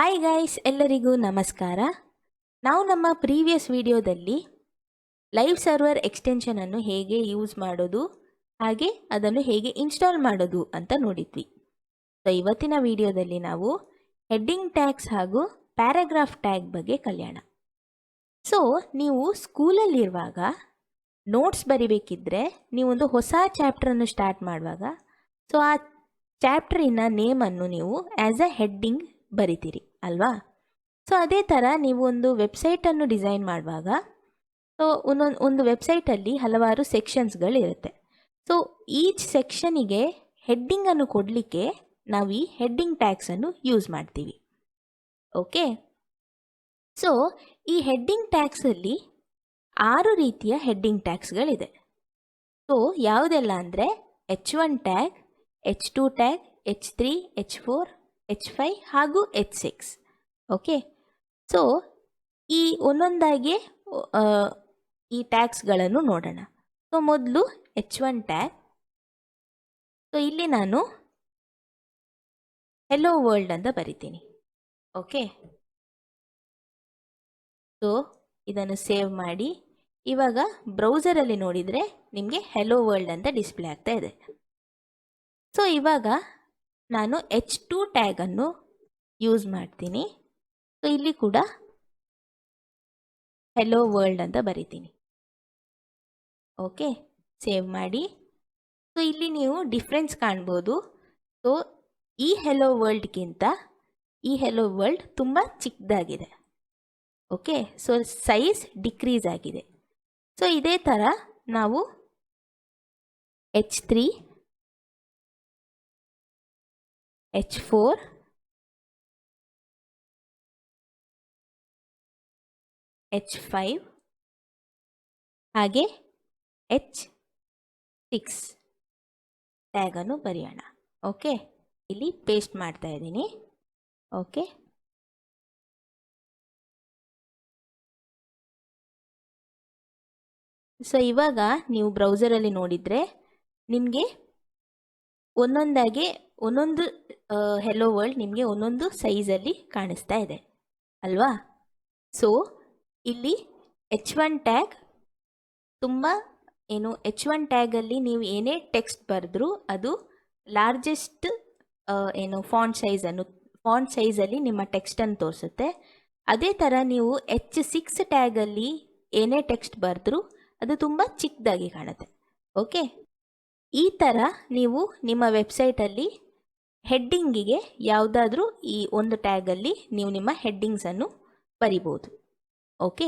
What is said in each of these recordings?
Hi guys, ಎಲ್ಲರಿಗೂ ನಮಸ್ಕಾರ. ನಾವು ನಮ್ಮ ಪ್ರೀವಿಯಸ್ ವಿಡಿಯೋದಲ್ಲಿ ಲೈವ್ ಸರ್ವರ್ ಎಕ್ಸ್ಟೆನ್ಷನ್ ಅನ್ನು ಹೇಗೆ ಯೂಸ್ ಮಾಡೋದು ಹಾಗೆ ಅದನ್ನು ಹೇಗೆ ಇನ್ಸ್ಟಾಲ್ ಮಾಡೋದು ಅಂತ ನೋಡಿದ್ವಿ. ಸೊ ಇವತ್ತಿನ ವಿಡಿಯೋದಲ್ಲಿ ನಾವು ಹೆಡ್ಡಿಂಗ್ ಟ್ಯಾಗ್ಸ್ ಹಾಗೂ ಪ್ಯಾರಾಗ್ರಾಫ್ ಟ್ಯಾಗ್ ಬಗ್ಗೆ ಕಲಿಯೋಣ. ಸೊ ನೀವು ಸ್ಕೂಲಲ್ಲಿರುವಾಗ ನೋಟ್ಸ್ ಬರಿಬೇಕಿದ್ರೆ ನೀವೊಂದು ಹೊಸ ಚಾಪ್ಟರನ್ನು ಸ್ಟಾರ್ಟ್ ಮಾಡುವಾಗ ಸೊ ಆ ಚಾಪ್ಟರಿನ ನೇಮನ್ನು ನೀವು ಆ್ಯಸ್ ಅ ಹೆಡ್ಡಿಂಗ್ ಬರಿತೀರಿ ಅಲ್ವಾ? ಸೊ ಅದೇ ಥರ ನೀವು ಒಂದು ವೆಬ್ಸೈಟನ್ನು ಡಿಸೈನ್ ಮಾಡುವಾಗ ಸೊ ಒಂದು ವೆಬ್ಸೈಟಲ್ಲಿ ಹಲವಾರು ಸೆಕ್ಷನ್ಸ್ಗಳಿರುತ್ತೆ. ಸೊ ಈಚ್ ಸೆಕ್ಷನಿಗೆ ಹೆಡ್ಡಿಂಗನ್ನು ಕೊಡಲಿಕ್ಕೆ ನಾವು ಈ ಹೆಡ್ಡಿಂಗ್ ಟ್ಯಾಗ್ಸನ್ನು ಯೂಸ್ ಮಾಡ್ತೀವಿ. ಓಕೆ, ಸೊ ಈ ಹೆಡ್ಡಿಂಗ್ ಟ್ಯಾಗ್ಸಲ್ಲಿ 6 ರೀತಿಯ ಹೆಡ್ಡಿಂಗ್ ಟ್ಯಾಗ್ಸ್ಗಳಿದೆ. ಸೊ ಯಾವುದೆಲ್ಲ ಅಂದರೆ H1 tag, H2 tag, H3, H4, H5 ಹಾಗೂ H6. ಓಕೆ, ಸೊ ಈ ಒಂದೊಂದಾಗಿ ಈ ಟ್ಯಾಗ್ಸ್ಗಳನ್ನು ನೋಡೋಣ. ಸೊ ಮೊದಲು H1 ಟ್ಯಾಗ್. ಸೊ ಇಲ್ಲಿ ನಾನು ಹೆಲೋ ವರ್ಲ್ಡ್ ಅಂತ ಬರಿತೀನಿ. ಓಕೆ, ಸೊ ಇದನ್ನು ಸೇವ್ ಮಾಡಿ ಇವಾಗ ಬ್ರೌಸರಲ್ಲಿ ನೋಡಿದರೆ ನಿಮಗೆ ಹೆಲೋ ವರ್ಲ್ಡ್ ಅಂತ ಡಿಸ್ಪ್ಲೇ ಆಗ್ತಾ ಇದೆ. ಸೊ ಇವಾಗ ನಾನು H2 ಟ್ಯಾಗನ್ನು ಯೂಸ್ ಮಾಡ್ತೀನಿ. ಸೊ ಇಲ್ಲಿ ಕೂಡ ಹೆಲೋ ವರ್ಲ್ಡ್ ಅಂತ ಬರಿತೀನಿ. ಓಕೆ, ಸೇವ್ ಮಾಡಿ. ಸೊ ಇಲ್ಲಿ ನೀವು ಡಿಫ್ರೆನ್ಸ್ ಕಾಣ್ಬೋದು. ಸೊ ಈ ಹೆಲೋ ವರ್ಲ್ಡ್ಗಿಂತ ಈ ಹೆಲೋ ವರ್ಲ್ಡ್ ತುಂಬ ಚಿಕ್ಕದಾಗಿದೆ. ಓಕೆ, ಸೊ ಸೈಜ್ ಡಿಕ್ರೀಸ್ ಆಗಿದೆ. ಸೊ ಇದೇ ಥರ ನಾವು H3, H4, H5 ಹಾಗೆ H6 ಟ್ಯಾಗನ್ನು ಬರೆಯೋಣ. ಓಕೆ, ಇಲ್ಲಿ ಪೇಸ್ಟ್ ಮಾಡ್ತಾ ಇದ್ದೀನಿ. ಓಕೆ, ಸೊ ಇವಾಗ ನೀವು ಬ್ರೌಸರಲ್ಲಿ ನೋಡಿದರೆ ನಿಮಗೆ ಒಂದೊಂದು ಹೆಲೋ ವರ್ಲ್ಡ್ ನಿಮಗೆ ಒಂದೊಂದು ಸೈಜಲ್ಲಿ ಕಾಣಿಸ್ತಾ ಇದೆ ಅಲ್ವಾ? ಸೊ ಇಲ್ಲಿ H1 ಟ್ಯಾಗ್ ತುಂಬ H1 ಟ್ಯಾಗಲ್ಲಿ ನೀವು ಏನೇ ಟೆಕ್ಸ್ಟ್ ಬರೆದ್ರೂ ಅದು ಲಾರ್ಜೆಸ್ಟ್ ಫಾಂಟ್ ಸೈಜಲ್ಲಿ ನಿಮ್ಮ ಟೆಕ್ಸ್ಟನ್ನು ತೋರಿಸುತ್ತೆ. ಅದೇ ಥರ ನೀವು H6 ಟ್ಯಾಗಲ್ಲಿ ಏನೇ ಟೆಕ್ಸ್ಟ್ ಬರೆದ್ರೂ ಅದು ತುಂಬ ಚಿಕ್ಕದಾಗಿ ಕಾಣುತ್ತೆ. ಓಕೆ, ಈ ಥರ ನೀವು ನಿಮ್ಮ ವೆಬ್ಸೈಟಲ್ಲಿ ಹೆಡ್ಡಿಂಗಿಗೆ ಯಾವುದಾದ್ರೂ ಈ ಒಂದು ಟ್ಯಾಗಲ್ಲಿ ನೀವು ನಿಮ್ಮ ಹೆಡ್ಡಿಂಗ್ಸನ್ನು ಬರಿಬೋದು. ಓಕೆ,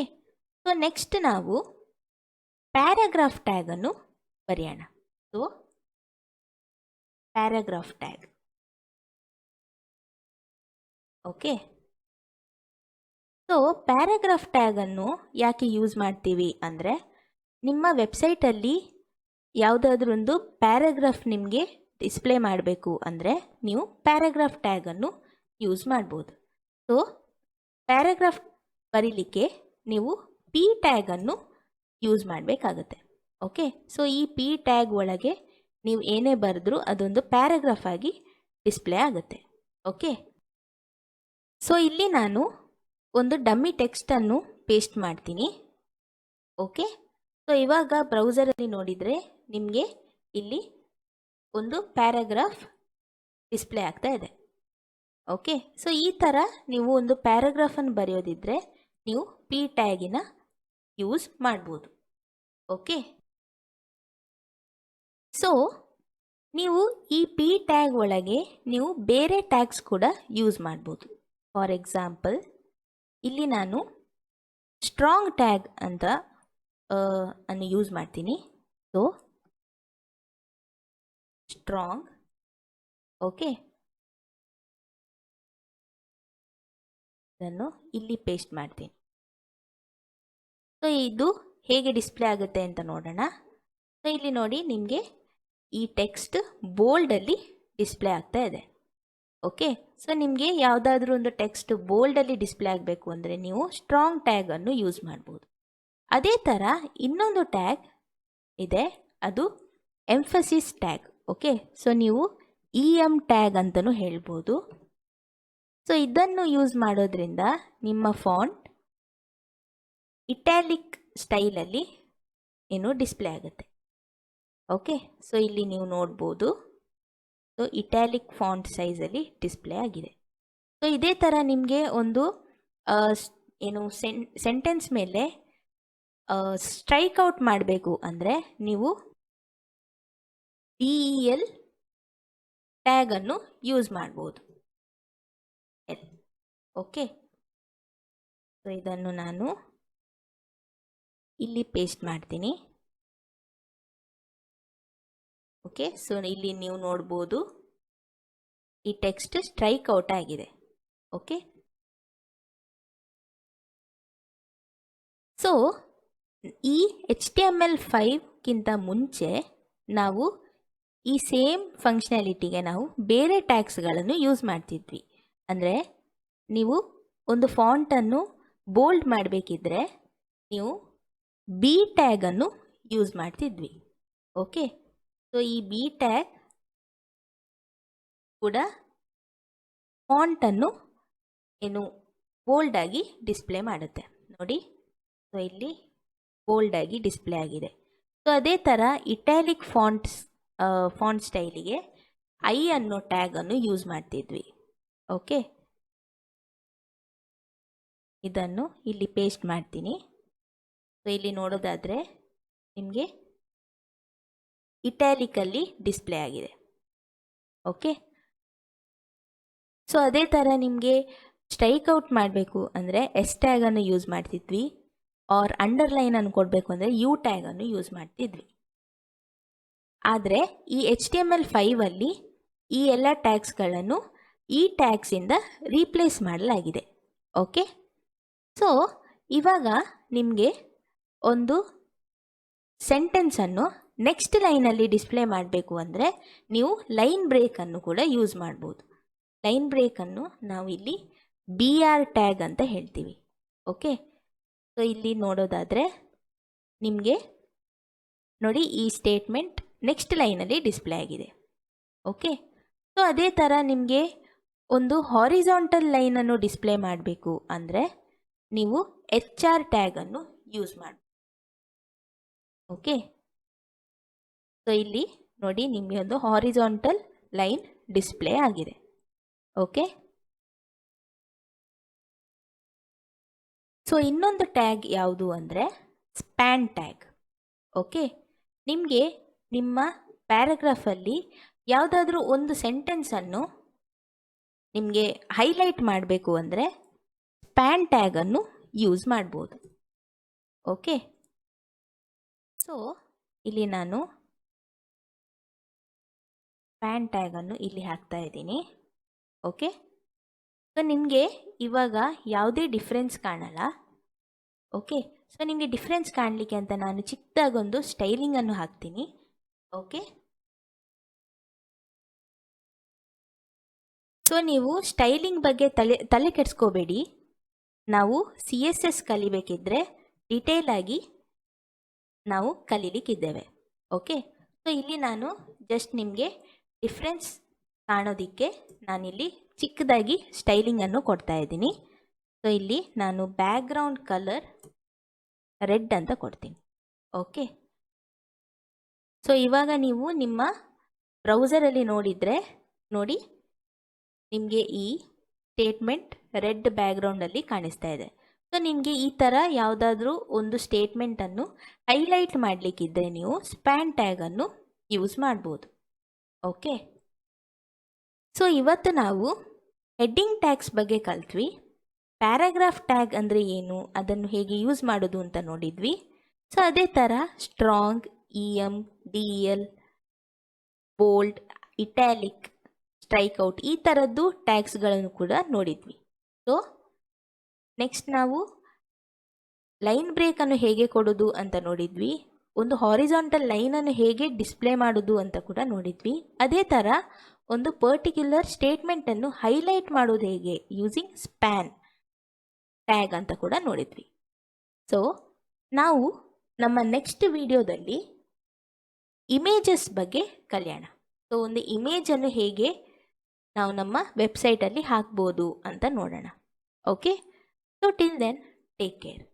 ಸೊ ನೆಕ್ಸ್ಟ್ ನಾವು ಪ್ಯಾರಾಗ್ರಾಫ್ ಟ್ಯಾಗನ್ನು ಬರೆಯೋಣ. So paragraph tag. Okay, so paragraph ಟ್ಯಾಗನ್ನು ಯಾಕೆ ಯೂಸ್ ಮಾಡ್ತೀವಿ ಅಂದರೆ ನಿಮ್ಮ ವೆಬ್ಸೈಟಲ್ಲಿ ಯಾವುದಾದ್ರೂ ಒಂದು ಪ್ಯಾರಾಗ್ರಾಫ್ ನಿಮಗೆ ಡಿಸ್ಪ್ಲೇ ಮಾಡಬೇಕು ಅಂದರೆ ನೀವು ಪ್ಯಾರಾಗ್ರಾಫ್ ಟ್ಯಾಗನ್ನು ಯೂಸ್ ಮಾಡ್ಬೋದು. ಸೊ ಪ್ಯಾರಾಗ್ರಾಫ್ ಬರೀಲಿಕ್ಕೆ ನೀವು P ಟ್ಯಾಗನ್ನು ಯೂಸ್ ಮಾಡಬೇಕಾಗತ್ತೆ. ಓಕೆ, ಸೊ ಈ P ಟ್ಯಾಗ್ ಒಳಗೆ ನೀವು ಏನೇ ಬರೆದ್ರೂ ಅದೊಂದು ಪ್ಯಾರಾಗ್ರಾಫ್ ಆಗಿ ಡಿಸ್ಪ್ಲೇ ಆಗುತ್ತೆ. ಓಕೆ, ಸೊ ಇಲ್ಲಿ ನಾನು ಒಂದು ಡಮ್ಮಿ ಟೆಕ್ಸ್ಟನ್ನು ಪೇಸ್ಟ್ ಮಾಡ್ತೀನಿ. ಓಕೆ, ಸೊ ಇವಾಗ ಬ್ರೌಸರಲ್ಲಿ ನೋಡಿದರೆ ನಿಮಗೆ ಇಲ್ಲಿ ಒಂದು ಪ್ಯಾರಾಗ್ರಾಫ್ ಡಿಸ್ಪ್ಲೇ ಆಗ್ತಾ ಇದೆ. ಓಕೆ, ಸೊ ಈ ಥರ ನೀವು ಒಂದು ಪ್ಯಾರಾಗ್ರಾಫನ್ನು ಬರೆಯೋದಿದ್ರೆ ನೀವು P ಟ್ಯಾಗಿನ ಯೂಸ್ ಮಾಡ್ಬೋದು. ಓಕೆ, ಸೊ ನೀವು ಈ P ಟ್ಯಾಗ್ ಒಳಗೆ ನೀವು ಬೇರೆ ಟ್ಯಾಗ್ಸ್ ಕೂಡ ಯೂಸ್ ಮಾಡ್ಬೋದು. ಫಾರ್ ಎಕ್ಸಾಂಪಲ್ ಇಲ್ಲಿ ನಾನು ಸ್ಟ್ರಾಂಗ್ ಟ್ಯಾಗ್ ಅಂತ ಅನ್ನು ಯೂಸ್ ಮಾಡ್ತೀನಿ. So strong. ಓಕೆ, ಇದನ್ನು ಇಲ್ಲಿ ಪೇಸ್ಟ್ ಮಾಡ್ತೀನಿ. ಸೊ ಇದು ಹೇಗೆ ಡಿಸ್ಪ್ಲೇ ಆಗುತ್ತೆ ಅಂತ ನೋಡೋಣ. ಸೊ ಇಲ್ಲಿ ನೋಡಿ ನಿಮಗೆ ಈ ಟೆಕ್ಸ್ಟ್ ಬೋಲ್ಡಲ್ಲಿ ಡಿಸ್ಪ್ಲೇ ಆಗ್ತಾ ಇದೆ. ಓಕೆ, ಸೊ ನಿಮಗೆ ಯಾವುದಾದ್ರೂ ಒಂದು ಟೆಕ್ಸ್ಟ್ ಬೋಲ್ಡಲ್ಲಿ ಡಿಸ್ಪ್ಲೇ ಆಗಬೇಕು ಅಂದರೆ ನೀವು ಸ್ಟ್ರಾಂಗ್ ಟ್ಯಾಗನ್ನು ಯೂಸ್ ಮಾಡ್ಬೋದು. ಅದೇ ಥರ ಇನ್ನೊಂದು ಟ್ಯಾಗ್ ಇದೆ, ಅದು ಎಂಫಸಿಸ್ ಟ್ಯಾಗ್. ಓಕೆ, ಸೊ ನೀವು EM ಟ್ಯಾಗ್ ಅಂತಲೂ ಹೇಳ್ಬೋದು. ಸೊ ಇದನ್ನು ಯೂಸ್ ಮಾಡೋದ್ರಿಂದ ನಿಮ್ಮ ಫಾಂಟ್ ಇಟ್ಯಾಲಿಕ್ ಸ್ಟೈಲಲ್ಲಿ ಏನು ಡಿಸ್ಪ್ಲೇ ಆಗುತ್ತೆ. ಓಕೆ, ಸೊ ಇಲ್ಲಿ ನೀವು ನೋಡ್ಬೋದು, ಸೊ ಇಟ್ಯಾಲಿಕ್ ಫಾಂಟ್ ಸೈಜಲ್ಲಿ ಡಿಸ್ಪ್ಲೇ ಆಗಿದೆ. ಸೊ ಇದೇ ಥರ ನಿಮಗೆ ಒಂದು ಏನು ಸೆಂಟೆನ್ಸ್ ಮೇಲೆ ಸ್ಟ್ರೈಕ್ ಔಟ್ ಮಾಡಬೇಕು ಅಂದರೆ ನೀವು DEL ಟ್ಯಾಗನ್ನು ಯೂಸ್ ಮಾಡ್ಬೋದು. ಓಕೆ, ಸೊ ಇದನ್ನು ನಾನು ಇಲ್ಲಿ ಪೇಸ್ಟ್ ಮಾಡ್ತೀನಿ. ಓಕೆ, ಸೊ ಇಲ್ಲಿ ನೀವು ನೋಡ್ಬೋದು ಈ ಟೆಕ್ಸ್ಟ್ ಸ್ಟ್ರೈಕ್ ಔಟ್ ಆಗಿದೆ. ಓಕೆ, ಸೊ ಈ HTML5ಗಿಂತ ಮುಂಚೆ ನಾವು ಈ ಸೇಮ್ ಫಂಕ್ಷನಾಲಿಟಿಗೆ ನಾವು ಬೇರೆ ಟ್ಯಾಗ್ಸ್ಗಳನ್ನು ಯೂಸ್ ಮಾಡ್ತಿದ್ವಿ. ಅಂದರೆ ನೀವು ಒಂದು ಫಾಂಟನ್ನು ಬೋಲ್ಡ್ ಮಾಡಬೇಕಿದ್ರೆ ನೀವು B ಟ್ಯಾಗನ್ನು ಯೂಸ್ ಮಾಡ್ತಿದ್ವಿ. ಓಕೆ, ಸೊ ಈ B ಟ್ಯಾಗ್ ಕೂಡ ಫಾಂಟನ್ನು ಏನು ಬೋಲ್ಡಾಗಿ ಡಿಸ್ಪ್ಲೇ ಮಾಡುತ್ತೆ. ನೋಡಿ, ಸೊ ಇಲ್ಲಿ ಬೋಲ್ಡಾಗಿ ಡಿಸ್ಪ್ಲೇ ಆಗಿದೆ. ಸೊ ಅದೇ ಥರ ಇಟ್ಯಾಲಿಕ್ ಫಾಂಟ್ ಸ್ಟೈಲಿಗೆ I ಅನ್ನೋ ಟ್ಯಾಗನ್ನು ಯೂಸ್ ಮಾಡ್ತಿದ್ವಿ. ಓಕೆ, ಇದನ್ನು ಇಲ್ಲಿ ಪೇಸ್ಟ್ ಮಾಡ್ತೀನಿ. ಸೊ ಇಲ್ಲಿ ನೋಡೋದಾದರೆ ನಿಮಗೆ ಇಟ್ಯಾಲಿಕಲ್ಲಿ ಡಿಸ್ಪ್ಲೇ ಆಗಿದೆ. ಓಕೆ, ಸೊ ಅದೇ ಥರ ನಿಮಗೆ ಸ್ಟ್ರೈಕ್ ಔಟ್ ಮಾಡಬೇಕು ಅಂದರೆ S ಟ್ಯಾಗನ್ನು ಯೂಸ್ ಮಾಡ್ತಿದ್ವಿ, ಆರ್ ಅಂಡರ್ಲೈನನ್ನು ಕೊಡಬೇಕು ಅಂದರೆ U ಟ್ಯಾಗನ್ನು ಯೂಸ್ ಮಾಡ್ತಿದ್ವಿ. ಆದರೆ ಈ HTML5ಅಲ್ಲಿ ಈ ಎಲ್ಲ ಟ್ಯಾಗ್ಸ್ಗಳನ್ನು ಈ ಟ್ಯಾಗ್ಸಿಂದ ರೀಪ್ಲೇಸ್ ಮಾಡಲಾಗಿದೆ. ಓಕೆ, ಸೊ ಇವಾಗ ನಿಮಗೆ ಒಂದು ಸೆಂಟೆನ್ಸನ್ನು ನೆಕ್ಸ್ಟ್ ಲೈನಲ್ಲಿ ಡಿಸ್ಪ್ಲೇ ಮಾಡಬೇಕು ಅಂದರೆ ನೀವು ಲೈನ್ ಬ್ರೇಕನ್ನು ಕೂಡ ಯೂಸ್ ಮಾಡ್ಬೋದು. ಲೈನ್ ಬ್ರೇಕನ್ನು ನಾವು ಇಲ್ಲಿ BR ಟ್ಯಾಗ್ ಅಂತ ಹೇಳ್ತೀವಿ. ಓಕೆ, ಸೊ ಇಲ್ಲಿ ನೋಡೋದಾದರೆ ನಿಮಗೆ ನೋಡಿ ಈ ಸ್ಟೇಟ್ಮೆಂಟ್ ನೆಕ್ಸ್ಟ್ ಲೈನಲ್ಲಿ ಡಿಸ್ಪ್ಲೇ ಆಗಿದೆ. ಓಕೆ, ಸೊ ಅದೇ ಥರ ನಿಮಗೆ ಒಂದು ಹಾರಿಜಾಂಟಲ್ ಲೈನನ್ನು ಡಿಸ್ಪ್ಲೇ ಮಾಡಬೇಕು ಅಂದರೆ ನೀವು HR ಟ್ಯಾಗನ್ನು ಯೂಸ್ ಮಾಡಿ. ಓಕೆ, ಸೊ ಇಲ್ಲಿ ನೋಡಿ ನಿಮಗೆ ಒಂದು ಹಾರಿಜಾಂಟಲ್ ಲೈನ್ ಡಿಸ್ಪ್ಲೇ ಆಗಿದೆ. ಓಕೆ, ಸೊ ಇನ್ನೊಂದು ಟ್ಯಾಗ್ ಯಾವುದು ಅಂದರೆ ಸ್ಪ್ಯಾನ್ ಟ್ಯಾಗ್. ಓಕೆ, ನಿಮಗೆ ನಿಮ್ಮ ಪ್ಯಾರಾಗ್ರಾಫಲ್ಲಿ ಯಾವುದಾದ್ರೂ ಒಂದು ಸೆಂಟೆನ್ಸನ್ನು ನಿಮಗೆ ಹೈಲೈಟ್ ಮಾಡಬೇಕು ಅಂದರೆ ಸ್ಪ್ಯಾನ್ ಟ್ಯಾಗನ್ನು ಯೂಸ್ ಮಾಡ್ಬೋದು. ಓಕೆ, ಸೊ ಇಲ್ಲಿ ನಾನು ಸ್ಪ್ಯಾನ್ ಟ್ಯಾಗನ್ನು ಇಲ್ಲಿ ಹಾಕ್ತಾ ಇದ್ದೀನಿ. ಓಕೆ, ಸೊ ನಿಮಗೆ ಇವಾಗ ಯಾವುದೇ ಡಿಫ್ರೆನ್ಸ್ ಕಾಣಲ್ಲ. ಓಕೆ, ಸೊ ನಿಮಗೆ ಡಿಫ್ರೆನ್ಸ್ ಕಾಣಲಿಕ್ಕೆ ಅಂತ ನಾನು ಚಿಕ್ಕದಾಗೊಂದು ಸ್ಟೈಲಿಂಗನ್ನು ಹಾಕ್ತೀನಿ. ಓಕೆ, ಸೊ ನೀವು ಸ್ಟೈಲಿಂಗ್ ಬಗ್ಗೆ ತಲೆ ಕೆಡಿಸ್ಕೋಬೇಡಿ. ನಾವು CSS ಕಲಿಬೇಕಿದ್ರೆ ಡೀಟೇಲ್ ಆಗಿ ನಾವು ಕಲೀಲಿಕ್ಕಿದ್ದೇವೆ. ಓಕೆ, ಸೊ ಇಲ್ಲಿ ನಾನು ಜಸ್ಟ್ ನಿಮಗೆ ಡಿಫ್ರೆನ್ಸ್ ಕಾಣೋದಕ್ಕೆ ನಾನಿಲ್ಲಿ ಚಿಕ್ಕದಾಗಿ ಸ್ಟೈಲಿಂಗನ್ನು ಕೊಡ್ತಾ ಇದ್ದೀನಿ. ಸೊ ಇಲ್ಲಿ ನಾನು ಬ್ಯಾಕ್ಗ್ರೌಂಡ್ ಕಲರ್ ರೆಡ್ ಅಂತ ಕೊಡ್ತೀನಿ. ಓಕೆ, ಸೊ ಇವಾಗ ನೀವು ನಿಮ್ಮ ಬ್ರೌಸರಲ್ಲಿ ನೋಡಿದರೆ ನೋಡಿ ನಿಮಗೆ ಈ ಸ್ಟೇಟ್ಮೆಂಟ್ ರೆಡ್ ಬ್ಯಾಕ್ಗ್ರೌಂಡಲ್ಲಿ ಕಾಣಿಸ್ತಾ ಇದೆ. ಸೊ ನಿಮಗೆ ಈ ಥರ ಯಾವುದಾದ್ರೂ ಒಂದು ಸ್ಟೇಟ್ಮೆಂಟನ್ನು ಹೈಲೈಟ್ ಮಾಡಲಿಕ್ಕಿದ್ರೆ ನೀವು ಸ್ಪ್ಯಾನ್ ಟ್ಯಾಗನ್ನು ಯೂಸ್ ಮಾಡ್ಬೋದು. ಓಕೆ, ಸೊ ಇವತ್ತು ನಾವು ಹೆಡ್ಡಿಂಗ್ ಟ್ಯಾಗ್ಸ್ ಬಗ್ಗೆ ಕಲ್ತ್ವಿ. ಪ್ಯಾರಾಗ್ರಾಫ್ ಟ್ಯಾಗ್ ಅಂದರೆ ಏನು, ಅದನ್ನು ಹೇಗೆ ಯೂಸ್ ಮಾಡೋದು ಅಂತ ನೋಡಿದ್ವಿ. ಸೊ ಅದೇ ಥರ strong, EM, DEL, bold, italic, strikeout ಈ ಥರದ್ದು ಟ್ಯಾಗ್ಸ್ಗಳನ್ನು ಕೂಡ ನೋಡಿದ್ವಿ. ಸೊ ನೆಕ್ಸ್ಟ್ ನಾವು ಲೈನ್ ಬ್ರೇಕನ್ನು ಹೇಗೆ ಕೊಡೋದು ಅಂತ ನೋಡಿದ್ವಿ. ಒಂದು ಹಾರಿಜಾಂಟಲ್ ಲೈನನ್ನು ಹೇಗೆ ಡಿಸ್ಪ್ಲೇ ಮಾಡೋದು ಅಂತ ಕೂಡ ನೋಡಿದ್ವಿ. ಅದೇ ಥರ ಒಂದು ಪರ್ಟಿಕ್ಯುಲರ್ ಸ್ಟೇಟ್ಮೆಂಟನ್ನು ಹೈಲೈಟ್ ಮಾಡೋದು ಹೇಗೆ ಯೂಸಿಂಗ್ ಸ್ಪ್ಯಾನ್ ಟ್ಯಾಗ್ ಅಂತ ಕೂಡ ನೋಡಿದ್ವಿ. ಸೊ ನಾವು ನಮ್ಮ ನೆಕ್ಸ್ಟ್ ವಿಡಿಯೋದಲ್ಲಿ ಇಮೇಜಸ್ ಬಗ್ಗೆ ಕಲಿಯೋಣ. ಸೊ ಒಂದು ಇಮೇಜನ್ನು ಹೇಗೆ ನಾವು ನಮ್ಮ ವೆಬ್ಸೈಟಲ್ಲಿ ಹಾಕ್ಬೋದು ಅಂತ ನೋಡೋಣ. Okay, so till then take care.